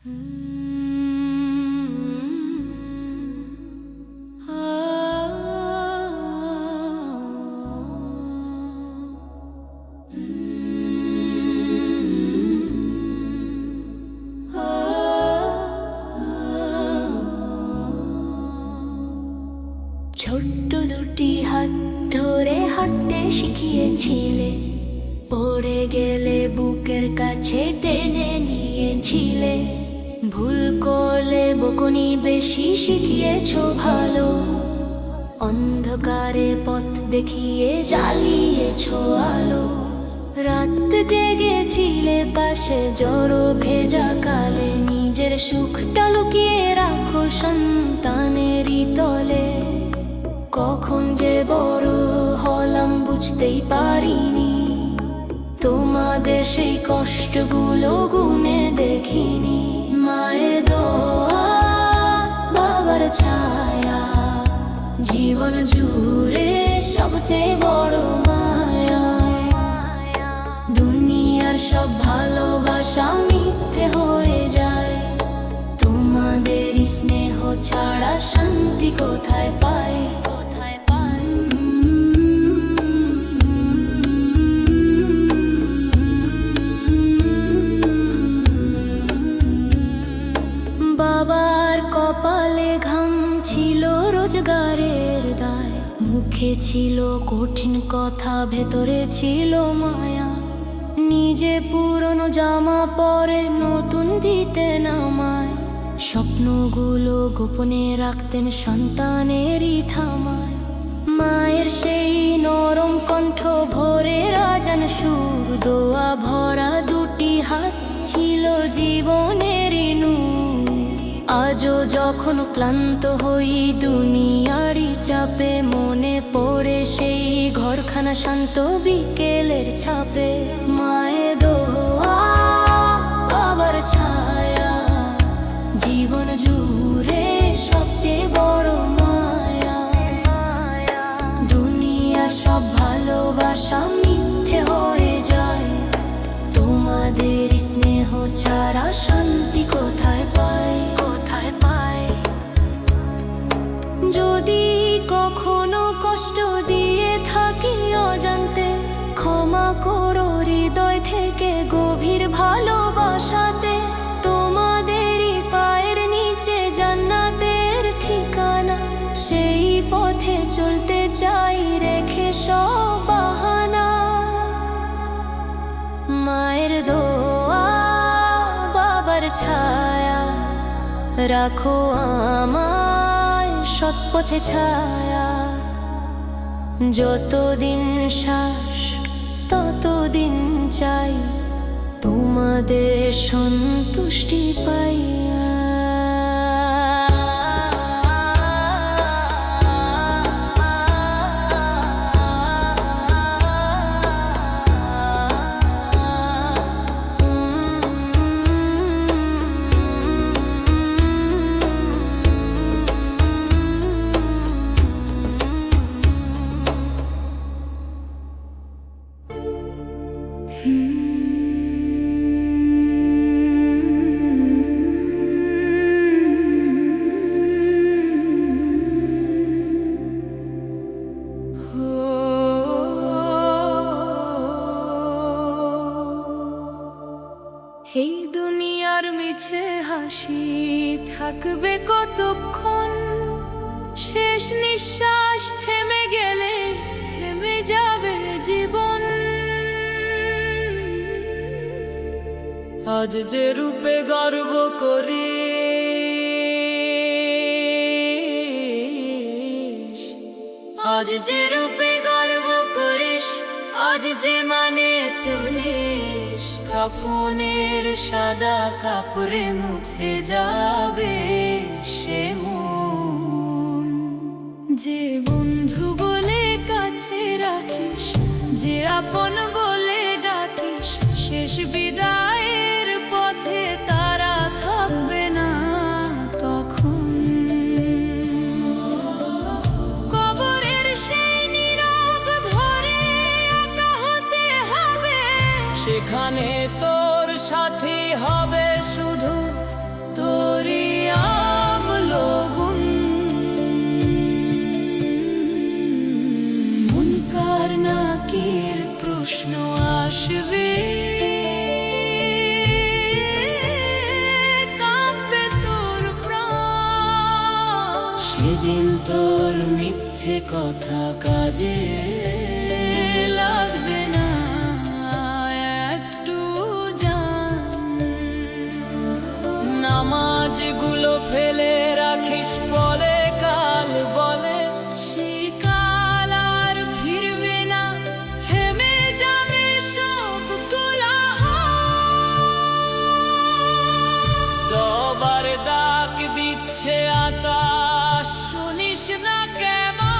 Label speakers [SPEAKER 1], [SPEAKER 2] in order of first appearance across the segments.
[SPEAKER 1] ছোট্ট দুটি হাত ধরে হাঁটতে শিখিয়েছিলে, পড়ে গেলে বুকের কাছে টেনে নিয়েছিলে। ভুল করলে বকুনি বেশি শিখিয়েছো ভালো, অন্ধকারে পথ দেখিয়ে জ্বালিয়েছো আলো। রাত জেগেছিলে পাশে জড়ো ভেজা কালে, নিজের সুখটা লুকিয়ে রাখো সন্তানেরই তলে। কখন যে বড় হলাম বুঝতেই পারিনি, তোমাদের সেই কষ্টগুলো গুনে দেখিনি। মায়ের দোয়া বাবার ছায়া, জীবন জুড়ে সবচেয়ে বড় মায়া। দুনিয়ার সব ভালোবাসা মিথ্যে হয়ে যায়, তোমাদের স্নেহ ছাড়া শান্তি কোথায় পায়? বাবার কপালে ঘাম ছিল রোজগারের দায়, মুখে ছিল কঠিন কথা, ভেতরে ছিল মায়া। নিজে পুরনো জামা পরে নতুন দিতে নামায়, স্বপ্নগুলো গোপনে রাখতেন সন্তানেরই থামায়। মায়ের সেই নরম কণ্ঠ ভোরে রাজান সুর, দোয়া ভরা দুটি হাত ছিল জীবনেরই নূর। আজও যখন ক্লান্ত হই দুনিয়ারই চাপে, মনে পড়ে সেই ঘরখানা শান্ত বিকেলের ছাপে। মায়ের দোয়া বাবার ছায়া, জীবন জুড়ে সবচেয়ে বড় মায়া। দুনিয়ার সব ভালোবাসা মিথ্যে হয়ে যায়, তোমাদের স্নেহ ছাড়া শান্তি কোথায় পায়? যদি কখনো কষ্ট দিয়ে থাকি অজান্তে, ক্ষমা করো হৃদয় থেকে গভীর ভালোবাসাতে। তোমাদেরই পায়ের নিচে জান্নাতের ঠিকানা, সেই পথে চলতে চাই রেখে সব বাহানা। মায়ের দোয়া বাবার ছায়া, রাখো আমায় সৎ পথে ছায়া। যতদিন শ্বাস ততদিন চাই, তোমাদের সন্তুষ্টি পাইয়া। এই দুনিয়ার মিছে হাসি থাকবে কতক্ষণ, শেষ নিঃশ্বাস থেমে গেলে থেমে যাবে জীবন।
[SPEAKER 2] আজ যে রূপে গর্ব করি, আজ যে রূপে গর্ব করিস, আজ যে মানে চলিস, কাফনের সাদা কাপড়ে মুছে যাবে সে মন। যে বন্ধু বলে কাছে রাখিস, যে আপন বলে ডাকিস, শেষ বিদায়ের পথে তারা থাকবে না তখন। কবরের সেই নীরব ঘরে একা হতে হবে, সেখানে তোর সাথী হবে শুধু সেদিন তোর মিথ্যে কথা কাজে
[SPEAKER 1] লাগবে না একটু জান।
[SPEAKER 2] নামাজগুলো ফেলে রাখিস বলে কাল বলে,
[SPEAKER 1] সেই কাল আর ফিরবে না, থেমে যাবে সব কোলাহল।
[SPEAKER 2] তবার ডাক দিচ্ছে আকাশ, শুনিস না কেমন?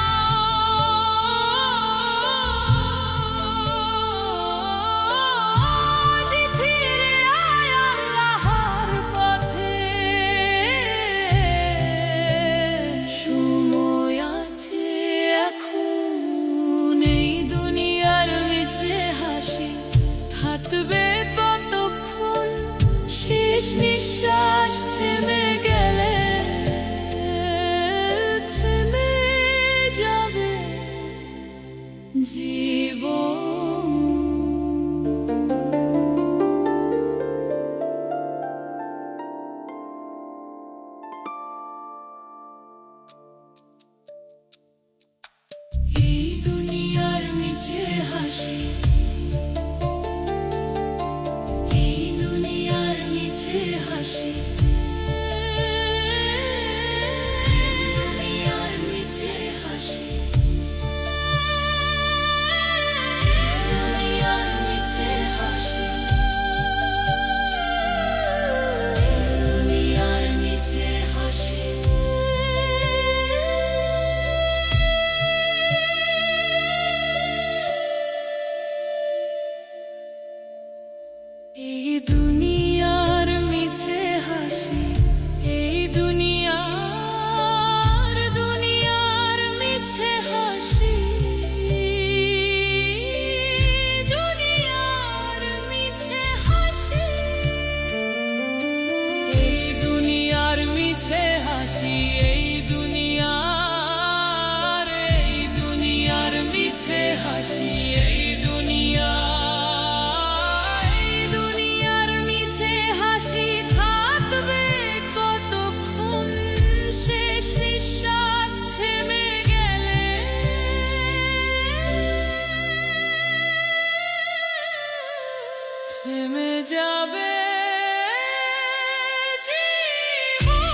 [SPEAKER 1] আজ ফিরে আয় আল্লাহর পথে, সময় আছে এখন। এই দুনিয়ার মিছে হাসি থাকবে কতক্ষণ, শেষ নিঃশ্বাস থেমে গেলে থেমে যাবে জীবন। এই দুনিয়ার মিছে হাসি, এই দুনিয়ার মিছে হাসি, দুনিয়ার মিছে হাসি, দুনিয়ার মিছে হাসি, দুনিয়ার মিছে হাসি। এই দুনিয়ার মিছে হাসি, এই দুনিয়ার মিছে হাসি, দুনিয়ার মিছে হাসি, এই দুনিয়ার মিছে হাসি, এই দুনিয়ার মিছে হাসি, এই দুনিয়ার মিছে হাসি থাকবে কতক্ষণ, শেষ নিঃশ্বাস থেমে গেলে থেমে যাবে জীবন।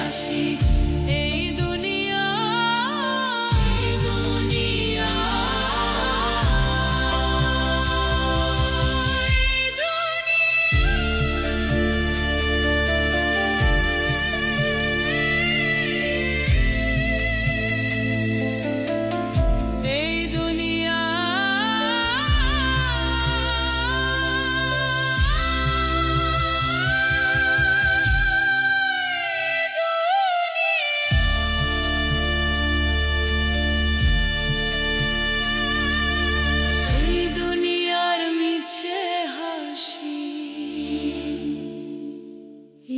[SPEAKER 2] হাসি
[SPEAKER 1] এই দুনিয়া
[SPEAKER 2] এই দুনিয়া
[SPEAKER 1] এই দুনিয়া
[SPEAKER 2] এই দুনিয়ার মিছে হাসি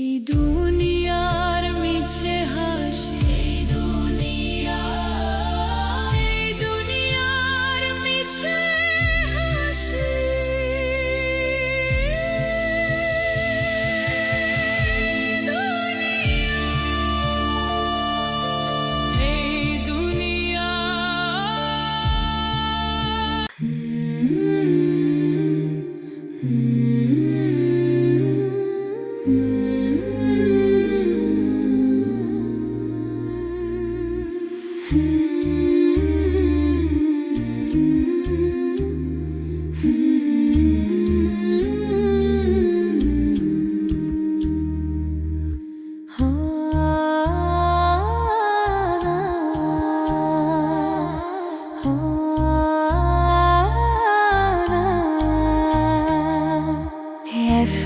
[SPEAKER 1] এই দুনিয়ার মিছে হাসি
[SPEAKER 2] এই দুনিয়া
[SPEAKER 1] এই দুনিয়ার মিছে হাসি এই দুনিয়া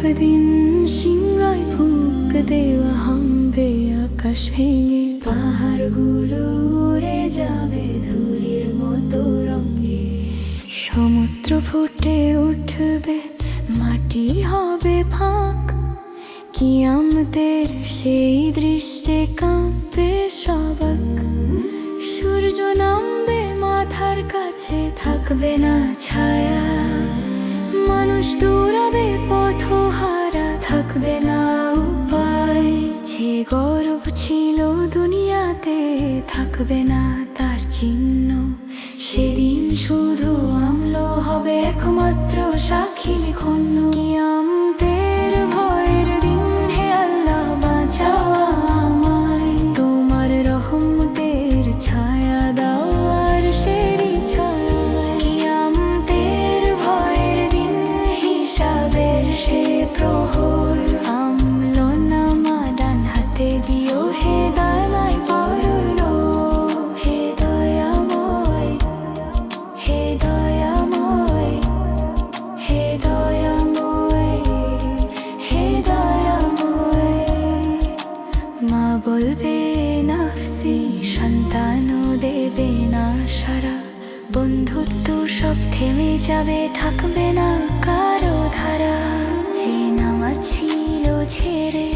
[SPEAKER 3] একদিন সিংহায় ফুঁক দেওয়া হামবে আকাশ ভেঙে পাহাড়গুলো উড়ে যাবে ধুলির মতো রঙে সমুদ্র ফুটে উঠবে মাটি হবে ফাঁক কিয়ামতের সেই দৃশ্যে কাঁপবে সবাক সূর্য নামবে মাথার কাছে থাকবে না ছায়া মানুষ দৌড়াবে পথহারা থাকবে না উপায় যে গর্ব ছিল দুনিয়াতে থাকবে না তার চিহ্ন সেদিন শুধু আমলো হবে একমাত্র সাক্ষী লিখন্য কিয়ামতের ভয়ের দিন হে আল্লাহ বাঁচাও আমায় তোমার রহমতের ছায়া দাও আর সেরি ছায়া কিয়ামতের ভয়ের দিন হিসাবের সে প্রহর আমলো নামা ডান হাতে দিও হে দয়াময় পড়লো হে দয়াময় হে দয়াময় হে দয়াময় হে দয়াময় মা বলবে নাফসি সন্তানও দেবে না সারা বন্ধুত্ব সব থেমে যাবে থাকবে না কারো ধারা যে নামাজ ছিল ছেড়ে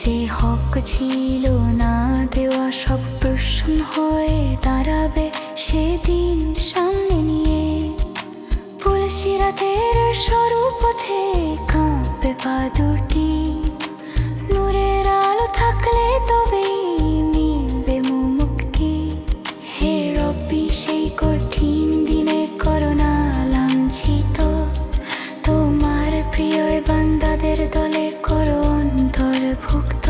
[SPEAKER 3] যে হক ছিল না দেওয়া সব প্রশ্ন হয়ে দাঁড়াবে সেদিন সামনে নিয়ে পুলসিরাতের সরু পথে কাঁপবে পা দুটি নূরের আলো থাকলে তবেই মিলবে মুক্তি হে রব্বি সেই কঠিন দিনে করোনা লাঞ্ছিত তোমার প্রিয় বান্দাদের দলে করো অন্তর্ভুক্ত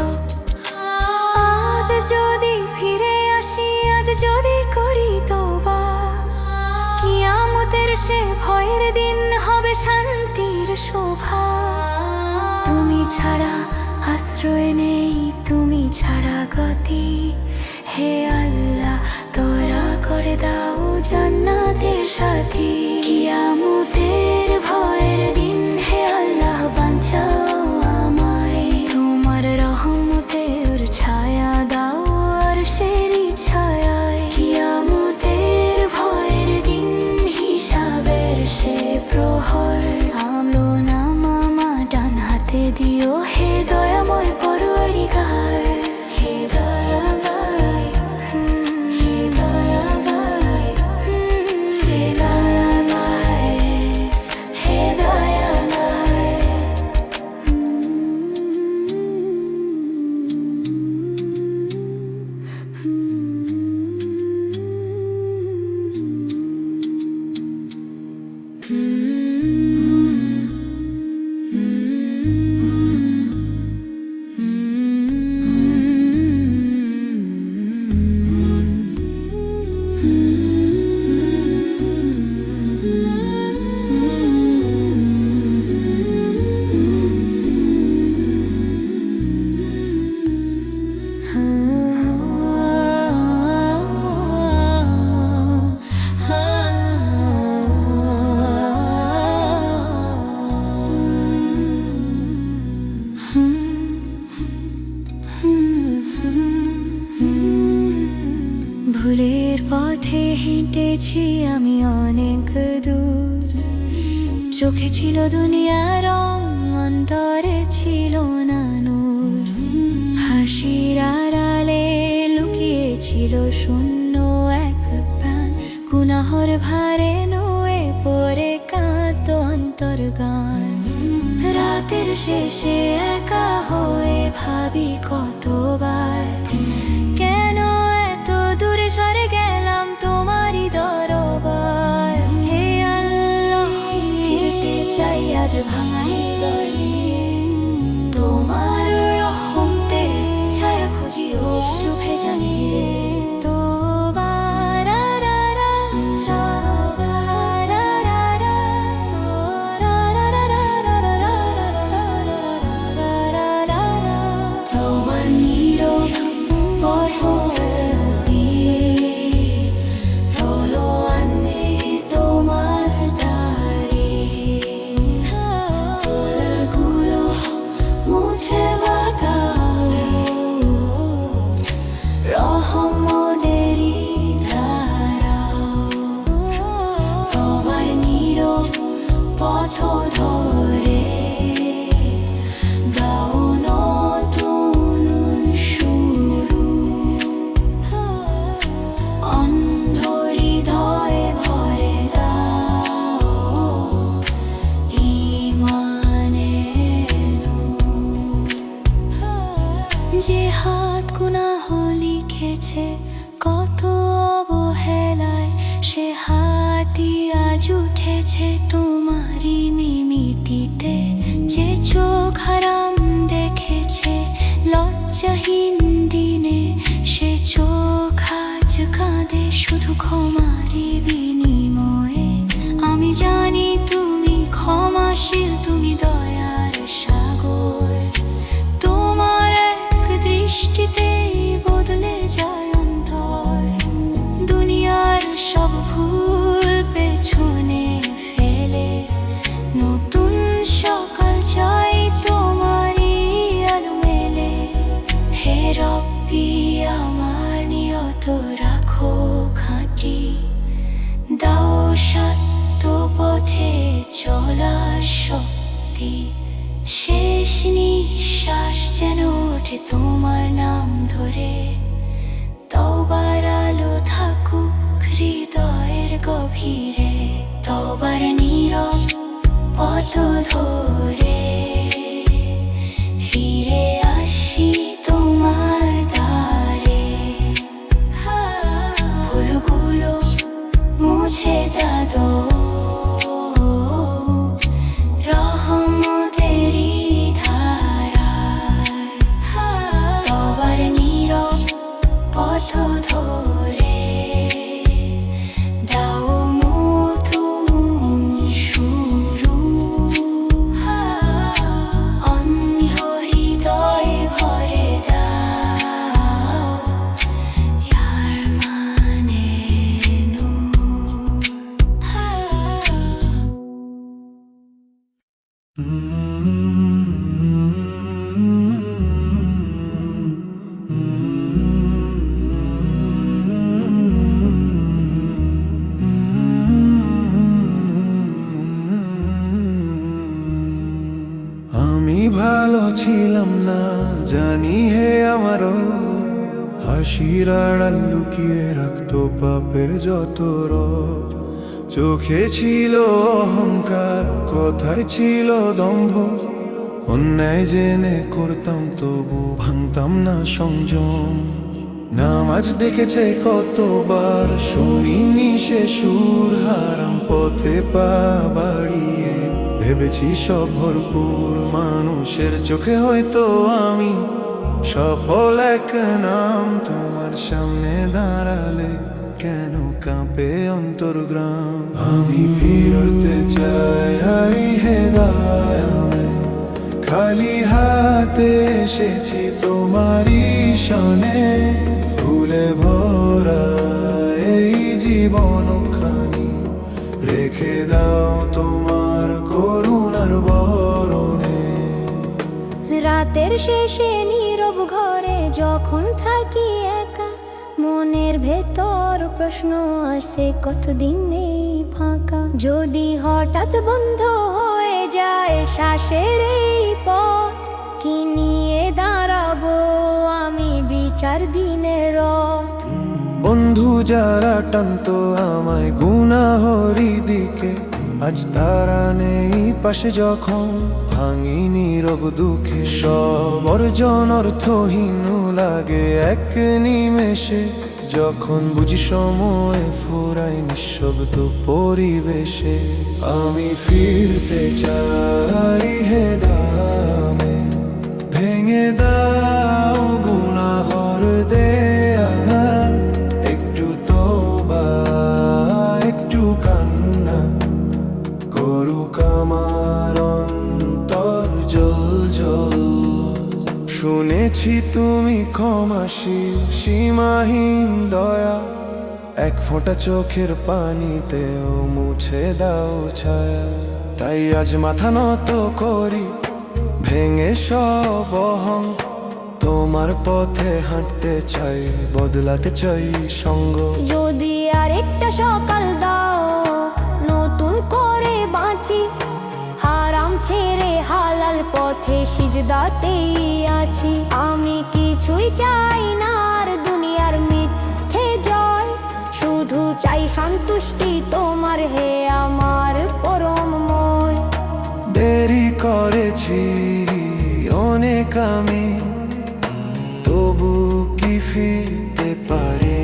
[SPEAKER 3] আজ যদি ফিরে আসি আজ যদি করি তওবা কিয়ামতের সে ভয়ের দিন হবে শান্তির শোভা তুমি ছাড়া আশ্রয় নেই তুমি ছাড়া গতি হে আল্লাহ দয়া করে দাও জান্নাতের সাথী কিয়ামতের ভয়ের দিন হে আল্লাহ বাঁচাও আমায় তোমার রহমতের ছায়া দাও আর সেরি ছায়ায় কিয়ামতের ভয়ের দিন হিসাবের সে প্রহর আমলো না মামা ডান হাতে দিও হে দয়াময় পরওয়ারিগার হে দয়াময় হে দয়াময় হে দয়াময় হে দয়াময় পথে হেঁটেছি আমি অনেক দূর, চোখে ছিল দুনিয়ার রং, অন্তরে ছিল না নূর। হাসির আড়ালে লুকিয়েছিল শূন্য এক প্রাণ, গুনাহর ভারে নুয়ে পড়ে কাঁদত অন্তর গান। রাতের শেষে একা হয়ে ভাবি কতবার, কেন এত দূরে সরে গেলাম তোমারই দরবার। হে আল্লাহ, ফিরতে চাই আজ ভাঙাই দলে, তোমার রহমতে ছায়া খুঁজি অশ্রু ভেজা নিয়ে। পথ ধরে দাও নতুন শুরু, অন্ধ হৃদয়ে ভরে দাও ঈমানের নূর। যে হাত গুনাহ লিখেছে কত অবহেলায়, সে হাতই আজ উঠেছে তোমারই মিমিতিতে। যে চোখ হারাম দেখেছে লজ্জাহীন দিনে, সে চোখ আজ কাঁদে শুধু ক্ষমারই বিনিময়ে। আমি জানি তুমি ক্ষমাশীল, তুমি দয়ার সাগর, তোমার এক দৃষ্টিতেই বদলে যায় অন্তর। দুনিয়ার সব ভুল পেছনে ফেলে নতুন সকাল চাই তোমারই আলো মেলে। হে রব্বি, আমার নিয়ত রাখো খাঁটি, দাও সত্য পথে চলার শক্তি। শেষ নিঃশ্বাস যেন ওঠে তোমার নাম ধরে, তওবার আলো থাকুক হৃদয়ের গভীরে। তওবার নীরব পথ ধরে ফিরে আসি তোমার দ্বারে। ভুলগুলো মুছে দাও রহমতেরই ধারায়। তওবার নীরব পথ ধরে দাও নতুন শুরু, অন্ধ হৃদয়ে ভরে দাও ইয়ার মানে নূর।
[SPEAKER 4] আমি ভালো ছিলাম না জানি হে আমারও, হাসির আড়াল লুকিয়ে রাখতো পাপের যত রোগ। চোখে ছিল অহংকার, কথায় ছিল দম্ভ, অন্যায় জেনে করতাম তবু ভাঙতাম না সংযম। নামাজ ডেকেছে কতবার, শুনিনি সে সুর, হারাম পথে পা বাড়িয়ে ভেবেছি সব ভরপুর। মানুষের চোখে হয়তো আমি সফল এক নাম, তোমার সামনে দাঁড়ালে কেন কাঁপে অন্তর্গ্রাম। আমি ফিরতে চাই হেদায়াতে, খালি হাতে এসেছি তোমারই শানে। ভুলে ভরা এই জীবন খানি রেখে দাও তোমার করুণার বরণে।
[SPEAKER 3] রাতের শেষে নীরব ঘরে যখন থাকি একা, মনের ভেতর বড় প্রশ্ন আসে, কতদিন এই ফাঁকা? যদি হঠাৎ বন্ধ হয়ে যায় শ্বাসের এই পথ, কি নিয়ে দাঁড়াবো আমি বিচার দিনের রথ?
[SPEAKER 4] বন্ধু যারা টানতো আমায় গুনাহরি দিকে, আজ তারা নেই পাশে যখন ভাঙি নীরব দুঃখে। সব অর্জন অর্থহীন লাগে এক নিমেষে, যখন বুঝি সময় ফুরায় নিঃশব্দ পরিবেশে। আমি ফিরতে চাই হে দামে, ভেঙে দাও গুনাহর দেয়াল। একটু তোবা একটু কান্না করুক আমার অন্তর জল জল। শুনেছি তুমি ক্ষমাশীল, সীমাহীন দয়া, এক ফোঁটা চোখের পানিতেও মুছে দাও ছায়া। তাই আজ মাথা নত করি ভেঙে সব অহং, তোমার পথে হাঁটতে চাই, বদলাতে চাই সঙ্গ।
[SPEAKER 3] যদি আরেকটা সকাল দাও নতুন করে বাঁচি, হারাম ছেড়ে হালাল পথে সিজদাতেই আছি। আমি কিছুই চাই না আর দুনিয়ার মিথ্যে জয়, শুধু চাই সন্তুষ্টি তোমার হে আমার পরমময়।
[SPEAKER 4] দেরি করেছি অনেক আমি, তবু কি ফিরতে পারি?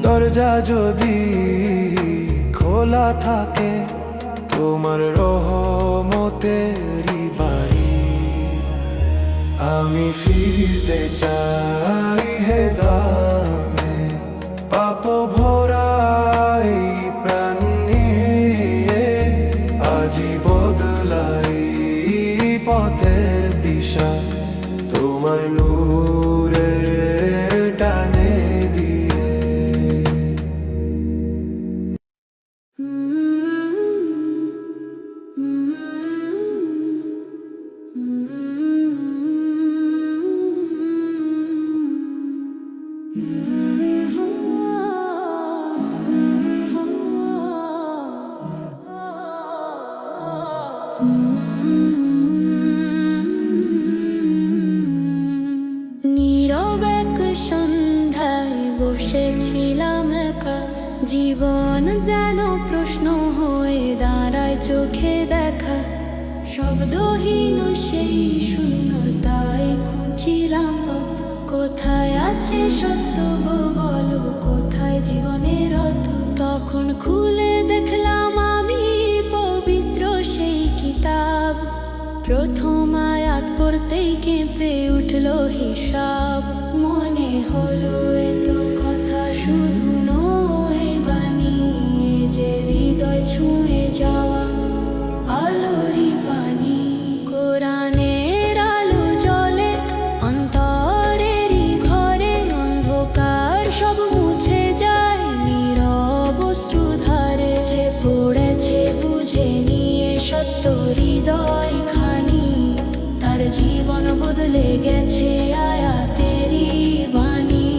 [SPEAKER 4] দরজা যদি খোলা থাকে তোমার রহমতেরই বাড়ি। আমি ফিরতে চাই হে দামে, পাপ ভরা এই প্রাণ নিয়ে। আজই বদলাই পথের দিশা, তোমার নূরে টানে দিয়ে।
[SPEAKER 1] নীরব এক সন্ধ্যায় বসেছিলাম একা, জীবন যেন প্রশ্ন হয়ে দাঁড়ায় চোখে দেখা। শব্দহীন সেই শূন্যতায় খুঁজছিলাম পথ, কোথায় আছে সত্য গো বলো, কোথায় জীবনের অর্থ? তখন খুলে দেখলাম আমি পবিত্র সেই কিতাব, প্রথম আয়াত পড়তেই কেঁপে উঠলো হিসাব। মনে হলো এত কথা শুধু নয় বাণী, যে হৃদয় ছুঁয়ে যাওয়া আলোরই পানি। কোরআনের আলো জ্বলে অন্তরেরই ঘরে, অন্ধকার সব মুছে যায় নীরব অশ্রুধারে। যে পড়েছে বুঝে নিয়ে সত্য হৃদয় খানি, তার জীবন বদলে গেছে আয়াতেরই বাণী।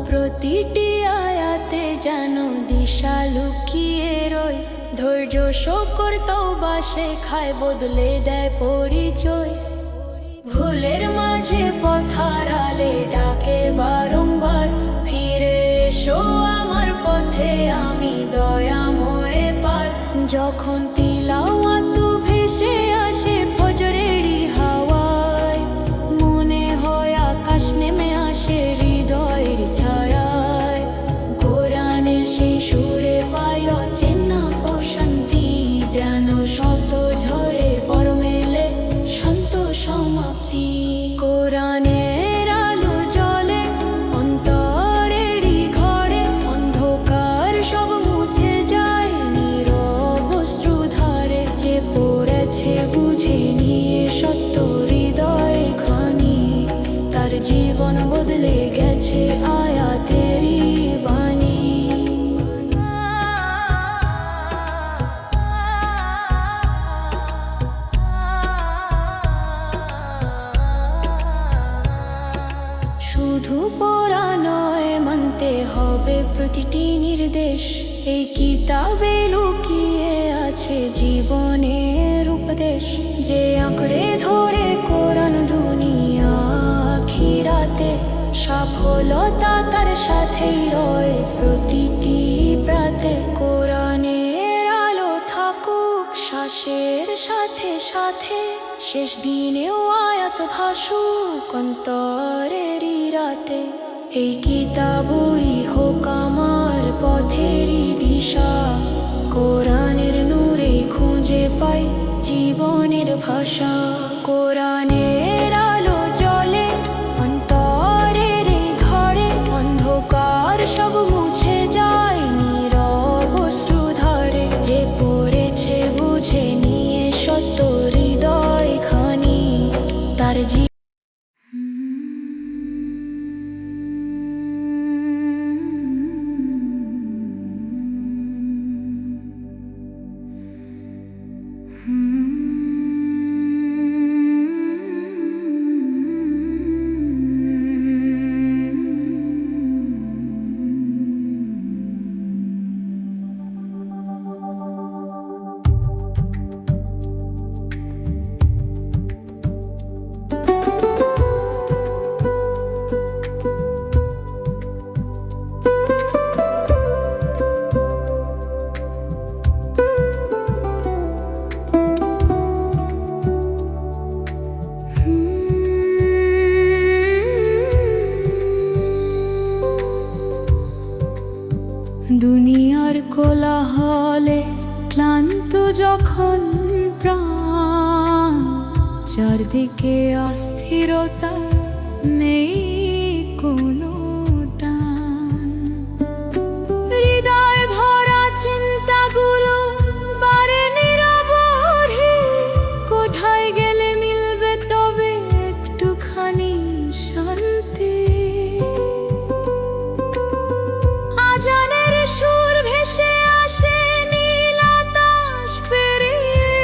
[SPEAKER 1] প্রতিটি আয়াতে যেন দিশা লুকিয়ে রয়, ধৈর্য শকর তওবা শেখায়, বদলে দেয় পরিচয়। ভুলের মাঝে পথ হারালে ডাকে বারংবার, ফিরে এসো আমার পথে আমি দয়াময় পার। যখন তিলাওয়াত ভেসে আসে ফজরেরই হাওয়ায়, মনে হয় আকাশ নেমে আসে হৃদয়ের ছায়ায়। কোরআনের সেই সুরে পাই অচেনা প্রশান্তি, যেন শত ঝড়ের পর মেলে শান্ত সমাপ্তি। কোরআনের আলো জ্বলে অন্তরেরই ঘরে, অন্ধকার সব মুছে যায় নীরব অশ্রুধারে। যে পড়েছে বুঝে নিয়ে সত্য হৃদয় খানি, তার জীবন বদলে গেছে আয়াতেরই বাণী। প্রতিটি নির্দেশ। এই কিতাবে লুকিয়ে আছে জীবনের উপদেশ, যে আঁকড়ে ধরে কোরআন দুনিয়া আখিরাতে সফলতা তার সাথেই রয় প্রতিটি প্রাতে। কোরআনের আলো থাকুক শ্বাসের সাথে সাথে, শেষ দিনেও আয়াত ভাসুক অন্তরেরই রাতে। এই কিতাবই হোক আমার পথেরই দিশা, কোরআনের নূরে খুঁজে পাই জীবনের ভাষা। কোরআনের আলো জ্বলে অন্তরের এই ঘরে, অন্ধকার সব মুছে যায় নীরব অশ্রুধারে। যে পড়েছে বুঝে নিয়ে সত্য হৃদয় খানি, তার দুনিয়ার কোলাহলে ক্লান্ত যখন প্রাণ, চারদিকে অস্থিরতা নেই কোনো টান। হৃদয় ভরা চিন্তাগুলো বারে নীরবধি, কোথায় গেলে মিলবে তবে একটুখানি শান্তি। আজানের সুর ভেসে আসে নীল আকাশ পেরিয়ে,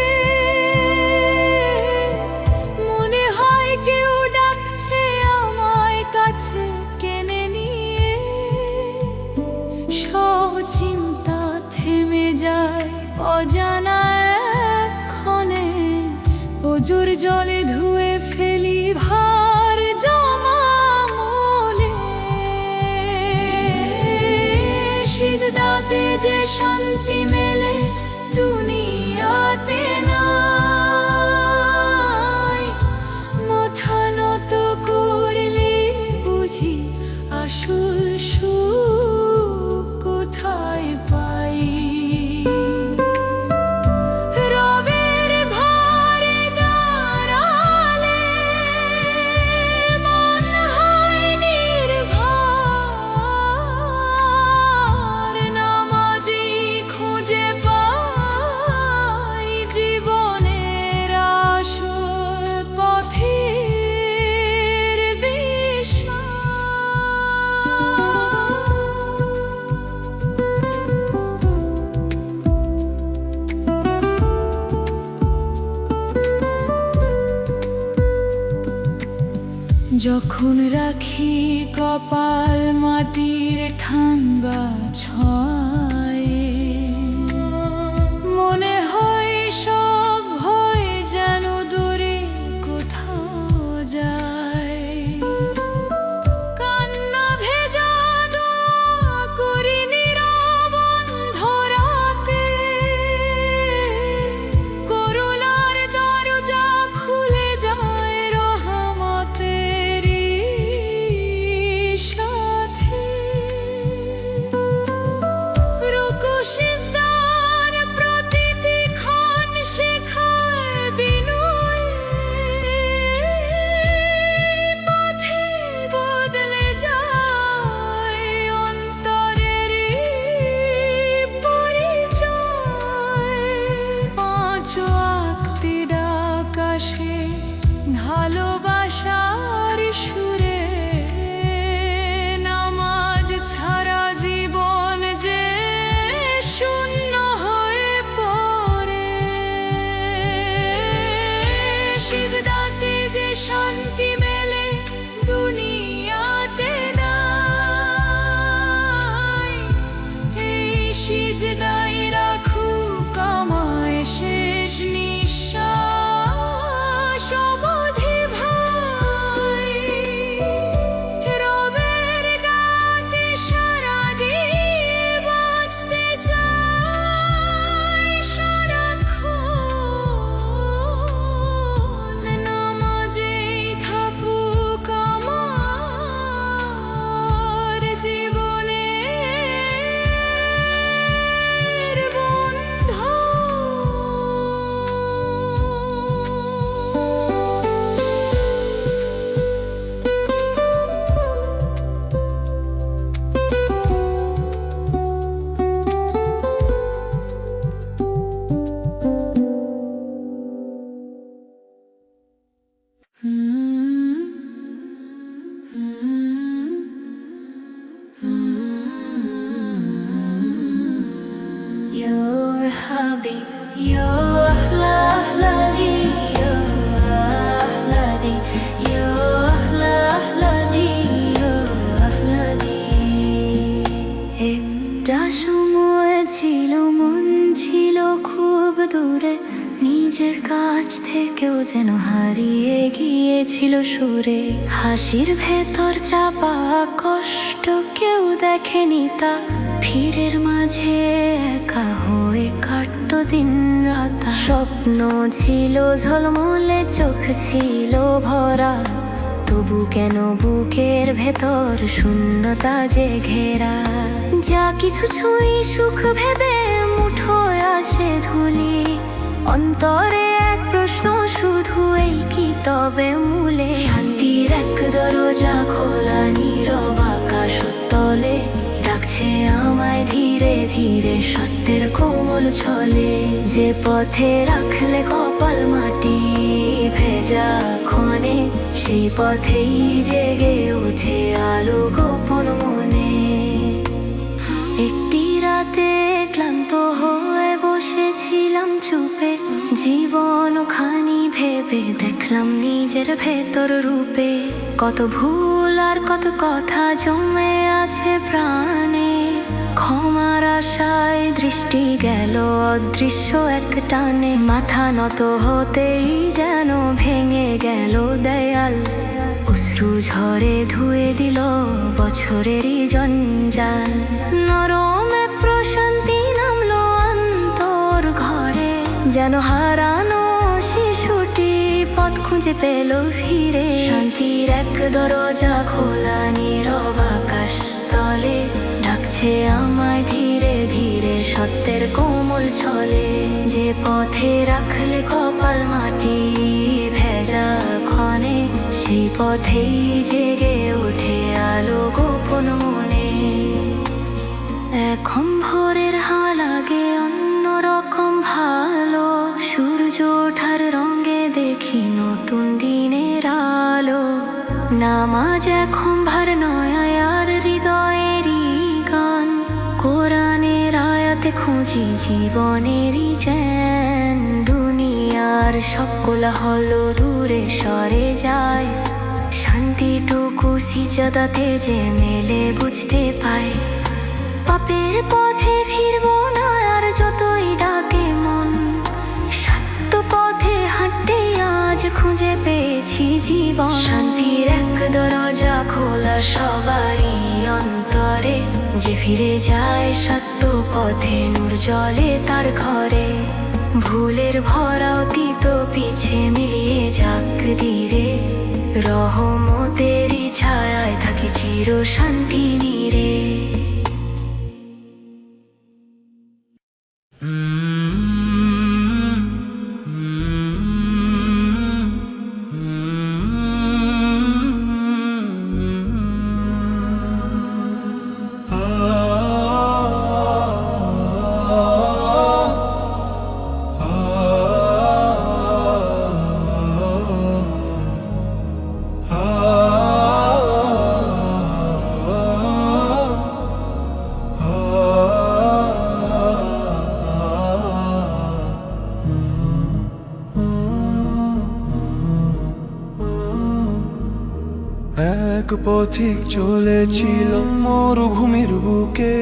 [SPEAKER 1] মনে হয় কেউ ডাকছে আমায় কাছে কেনে নিয়ে। সব চিন্তা থেমে যায় অজানা ক্ষণে, অজুর জলে ধুয়ে ফেলি ভার জমা মনে। সিজদাতে যে শান্তি মেলে দুনিয়াতে নাই, মাথা নত করলে বুঝি আসল সুখ কোথায় পাই। রবের ঘরে দাঁড়ালে মন হয় নির্ভর, নামাজি খুঁজে পাই জীবনের আসল পথের দিশা। যখন রাখি কপাল মাটির ঠান্ডা ছয়ে, মনে হয় সব ভয় যেন দূরে কোথাও যায়। কান্না ভেজা দোয়া করি নীরব অন্ধরাতে, করুণার দরজা খুলে যায় রহমতেরই সাথে। সিজদায় রাখুক আমায় শেষ নিঃশ্বাস অবধি ভাই রবের গাতে সারা দিয়ে বাঁচতে চাই সারাক্ষণ নামাজেই থাকুক আমার জীবনের বন্ধু।
[SPEAKER 3] Your hubby, your ahladi, your ahladi, your ahladi, your ahladi. একটা সময় ছিল মন ছিল খুব দূরে, নিজের কাছ থেকেও যেন হারিয়ে গিয়েছিল সুরে। হাসির ভেতর চাপা কষ্ট কেউ দেখেনি তা, ভিড়ের মাঝে একা হয়ে কাটতো দিন রাত। স্বপ্ন ছিল ঝলমলে চোখ ছিল ভরা, তবু কেন বুকের ভেতর শূন্যতা যে ঘেরা। যা কিছু ছুঁই সুখ ভেবে মুঠোয় আসে ধুলি, অন্তরে এক প্রশ্ন শুধু এই কি তবে মূলে। শান্তির এক দরজা খোলা নীরব আকাশ তলে, ডাকছে আমায় ধীরে ধীরে সত্যের কোমল ছলে। যে পথে রাখলে কপাল মাটি ভেজা ক্ষণে, সেই পথেই জেগে ওঠে আলো গোপন মনে। একটি রাতে ক্লান্ত হয়ে বসেছিলাম চুপে, জীবন খানি ভেবে দেখলাম নিজের ভেতর রূপে। কত ভুল আর কত কথা জমে আছে প্রাণে, ক্ষমার আশায় দৃষ্টি গেল অদৃশ্য এক টানে। মাথা নত হতেই যেন ভেঙে গেল দেয়াল, অশ্রু ঝরে ধুয়ে দিল বছরেরই জঞ্জাল। নরম এক প্রশান্তি নামলো অন্তর ঘরে, যেন হারানো শিশুটি পথ খুঁজে পেল ফিরে। শান্তির এক দরজা খোলা নীরব আকাশ তলে, ডাকছে আমায় ধীরে ধীরে সত্যের কোমল ছলে। যে পথে রাখলে কপাল মাটি ভেজা ক্ষণে, সেই পথেই জেগে ওঠে আলো গোপন মনে। এখন ভোরের হালাগে অন্যরকম ভালো, সূর্য ওঠার রঙে দেখি নতুন দিনের আলো। নামাজ এখন ভার নয় আর হৃদয়েরই গান, কোরআনের আয়াতে খুঁজি জীবনেরই জ্ঞান। দুনিয়ার সব কোলাহল দূরে সরে যায়, শান্তিটুকু সিজদাতে যে মেলে বুঝতে পাই। পাপের পথে ফিরবো না আর যতই ডাকে মন, সত্য পথে হাঁটতে আজ খুঁজে পেয়েছি জীবন। শান্তির এক দরজা খোলা সবারই অন্তরে, যে ফিরে যায় সত্য পথে নূর জ্বলে তার ঘরে। ভুলের ভরা অতীত পিছে মিলিয়ে যাক ধীরে, রহমতেরই ছায়ায় থাকি চির শান্তি নীরে।
[SPEAKER 4] এক পথিক চলেছিল মরুভূমির বুকে,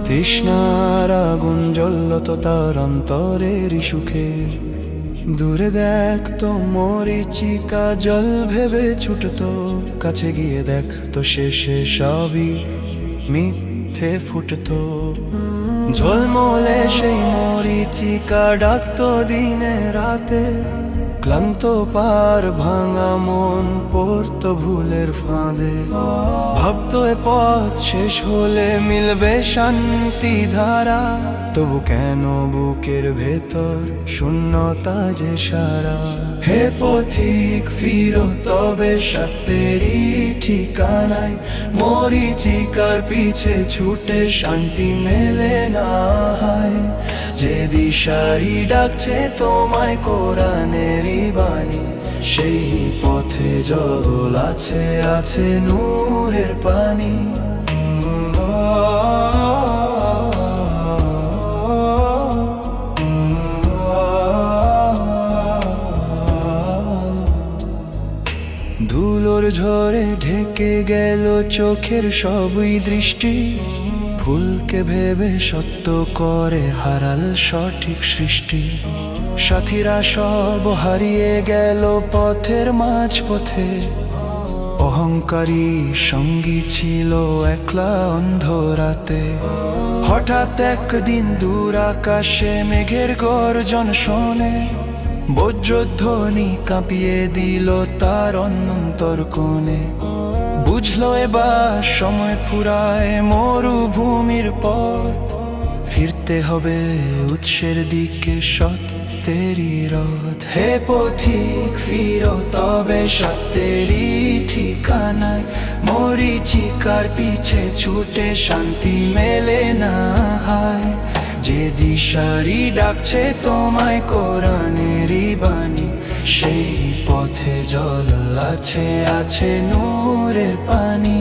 [SPEAKER 4] তৃষ্ণার আগুন জ্বলল তো তার অন্তরের সুখের। দূরে দেখ তো মরিচিকা জল ভেবে ছুটতো, কাছে গিয়ে দেখ তো শেষে সবই মিথ্যে ফুটতো। ঝলমলে সেই মরিচিকা ডাকতো দিনে রাতে, ক্লান্ত পার ভাঙা মন পড়তো ভুলের ফাঁদে। ভাবতো এ পথ শেষ হলে মিলবে শান্তি ধারা, তবু কেন বুকের ভেতর শূন্যতা যে সারা। হে পথিক ফিরো তবে সত্যেরই ঠিকানায়, মরিচিকার পিছে ছুটে শান্তি মেলে না হয়। যে দিশারি ডাকছে তোমায় কোরআনেরই বাণী, সেই পথে জল আছে, আছে নূরের পানি। ধুলোর ঝড়ে ঢেকে গেল চোখের সবই দৃষ্টি, ভুলকে ভেবে সত্য করে হারাল সঠিক সৃষ্টি। সাথীরা সব হারিয়ে গেল পথের মাঝ পথে, অহংকারী সঙ্গী ছিল একলা অন্ধরাতে। হঠাৎ একদিন দূর আকাশে মেঘের গর্জন শোনে, বজ্রধ্বনি কাঁপিয়ে দিল তার অন্তর কোণে। বুঝলো এবার সময় ফুরায় মরুভূমির পথ, ফিরতে হবে উৎসের দিকে সত্যেরই রথ। হে পথিক ফিরো তবে সত্যেরই ঠিকানায়, মরিচিকার পিছে ছুটে শান্তি মেলে না হয়। যে দিশারি ডাকছে তোমায় কোরআনেরই বাণী, সেই পথে জল আছে, আছে নূরের পানি।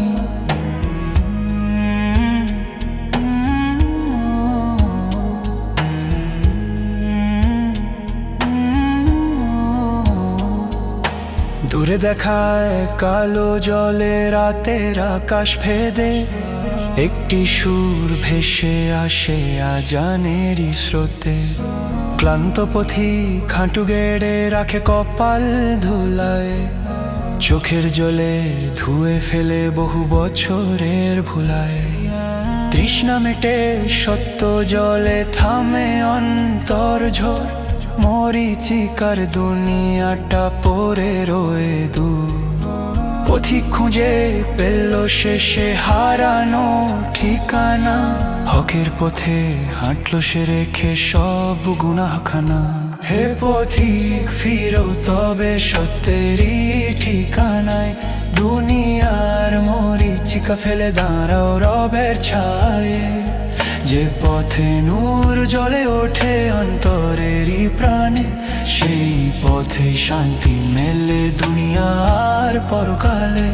[SPEAKER 4] দূরে দেখায় কালো জলে রাতের আকাশ ভেদে, একটি সুর ভেসে আসে আজানেরই স্রোতে। ক্লান্ত পথিক হাঁটু গেড়ে রাখে কপাল ধুলায়, চোখের জলে ধুয়ে ফেলে বহু বছরের ভুলায়। তৃষ্ণা মেটে সত্য জলে থামে অন্তর ঝড়, মরিচিকার দুনিয়াটা পড়ে রয়ে দূর। পথিক খুঁজে পেল শেষে হারানো ঠিকানা, হকের পথে হাঁটলো সে রেখে সব গুনাহখানা। হে পথিক ফিরো তবে সত্যেরই ঠিকানায়, দুনিয়ার মরিচিকা ফেলে দাঁড়াও রবের ছায়ে। যে পথে নূর জ্বলে ওঠে অন্তরেরই প্রাণে, সেই পথে শান্তি মেলে দুনিয়ার পরকালে।